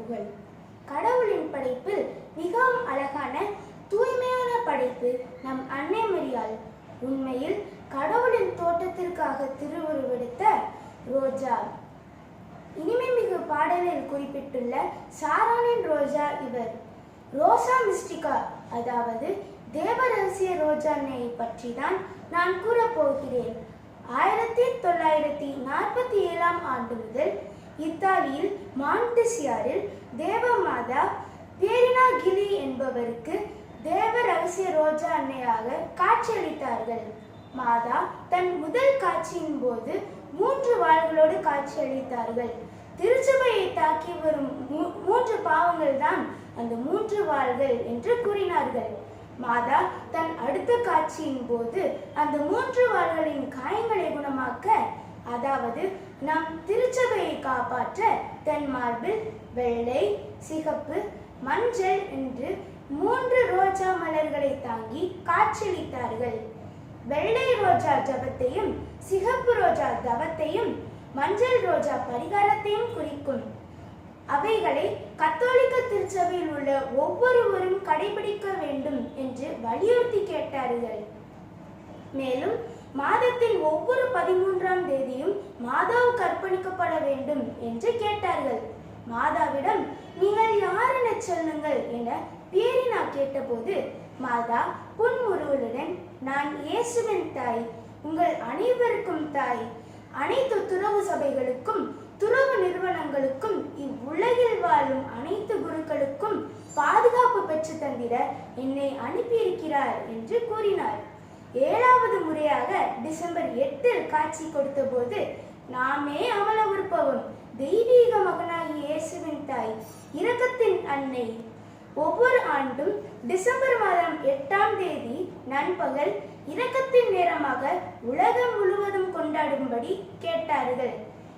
புகழ். கடவுளின் படைப்பில் மிகவும் அழகான தூய்மையான படைப்பு நம் அன்னை மரியாள். உண்மையில் கடவுளின் தோட்டத்திற்காக திருவுருவெடுத்த ரோஜா. இனிமைமிகு பாடலில் குறிப்பிட்டுள்ள சாரானின் ரோஜா இவர். ரோசா மிஸ்டிகா, அதாவது தேவ ரகசிய ரோஜா அன்னையை பற்றி தான் நான் கூறப்போகிறேன். 1947 ஆண்டு முதல் இத்தாலியில் மான்டிசியாரில் தேவமாதா பேரினா கிலி என்பவருக்கு தேவ ரகசிய ரோஜா அன்னையாக காட்சியளித்தார்கள். மாதா தன் முதல் காட்சியின் போது 3 வாள்களோடு காட்சியளித்தார்கள். திருச்சபையை தாக்கி வரும் 3 பாவங்கள் தான் அந்த 3 வாள்கள் என்று கூறினார்கள். மாதா தன் அடுத்த காட்சியின் போது அந்த 3 வாள்களின் காயங்களை குணமாக்க, அதாவது நம் திருச்சபையை காப்பாற்ற தன் மார்பில் வெள்ளை, சிகப்பு, மஞ்சள் என்று 3 ரோஜா மலர்களை தாங்கி காட்சியளித்தார்கள். வெள்ளை ரோஜா ஜபத்தையும், சிகப்பு ரோஜா தவத்தையும், மஞ்சள் ரோஜா பரிகாரத்தையும் குறிக்கும். அவைகளை கத்தோலிக்க திருச்சபையில் உள்ள ஒவ்வொருவரும் கடைபிடிக்க வேண்டும் என்று வலியுறுத்தி கேட்டார்கள். மேலும் மாதத்தின் ஒவ்வொரு 13ஆம் தேதியும் மாதாவுக்கு அர்ப்பணிக்கப்பட வேண்டும் என்று கேட்டார்கள். மாதாவிடம் நீங்கள் யார் என சொல்லுங்கள் என பேரினா கேட்டபோது மாதா புன்முறுவலுடன், நான் இயேசுவின் தாய், உங்கள் அனைவருக்கும் தாய், அனைத்து துறவு சபைகளுக்கும் துறவு நிறுவனங்களுக்கும் இவ்வுலகில் வாழும் அனைத்து குருக்களுக்கும் பாதுகாப்பு பெற்று தந்திட என்னை அனுப்பியிருக்கிறார் என்று கூறினார். 7வது முறையாக டிசம்பர் 8 காட்சி கொடுத்த போது, நாமே அவள உற்பவம், தெய்வீக மகனாகிய இயேசுவின் தாய், இரக்கத்தின் அன்னை. ஒவ்வொரு ஆண்டும் டிசம்பர் மாதம் 8ஆம் தேதி நண்பகல் இரக்கத்தின் நேரமாக உலகம் முழுவதும் கொண்டாடும்படி கேட்டார்கள்.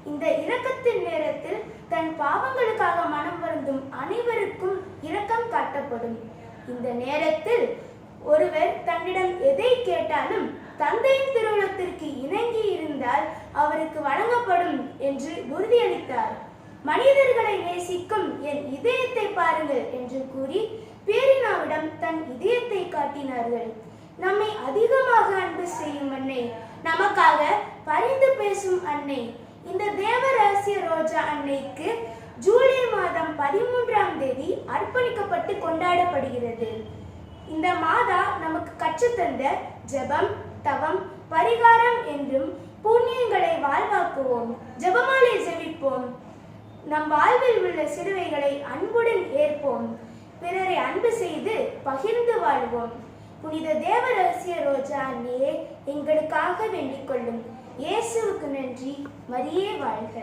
இந்த இரக்கத்தின் நேரத்தில் தன் பாவங்களுக்காக மனம் வருந்தும் அனைவருக்கும் இரக்கம் காட்டப்படும். இந்த நேரத்தில் ஒருவர் தன்னிடம் எதை கேட்டாலும் தந்தையின் திருவுளத்திற்கு இணங்கி இருந்தால் அவருக்கு வழங்கப்படும் என்று உறுதியளித்தார். மனிதர்களை நேசிக்கும் என் இதயத்தை பாருங்கள் என்று கூறி பேரினாவிடம் தன் இதயத்தை காட்டினார்கள். நம்மை அதிகமாக அன்பு செய்யும் அன்னை, நமக்காக பரிந்து பேசும் அன்னை. இந்த தேவ ரகசிய ரோஜா அன்னைக்கு ஜூலை மாதம் 13ஆம் தேதி அர்ப்பணிக்கப்பட்டு கொண்டாடப்படுகிறது. இந்த மாதா நமக்கு கற்றுத்தந்த ஜெபம், தவம், பரிகாரம் என்றும் புண்ணியங்களை வாழ்வாக்குவோம். ஜெபமாலை ஜெபிப்போம். நம் வாழ்வில் உள்ள சிலுவைகளை அன்புடன் ஏற்போம். பிறரை அன்பு செய்து பகிர்ந்து வாழ்வோம். புனித தேவ ரகசிய ரோஜா அன்னையே, எங்களுக்காக வேண்டிக் கொள்ளும். இயேசுவுக்கு நன்றி. மரியே வாழ்க.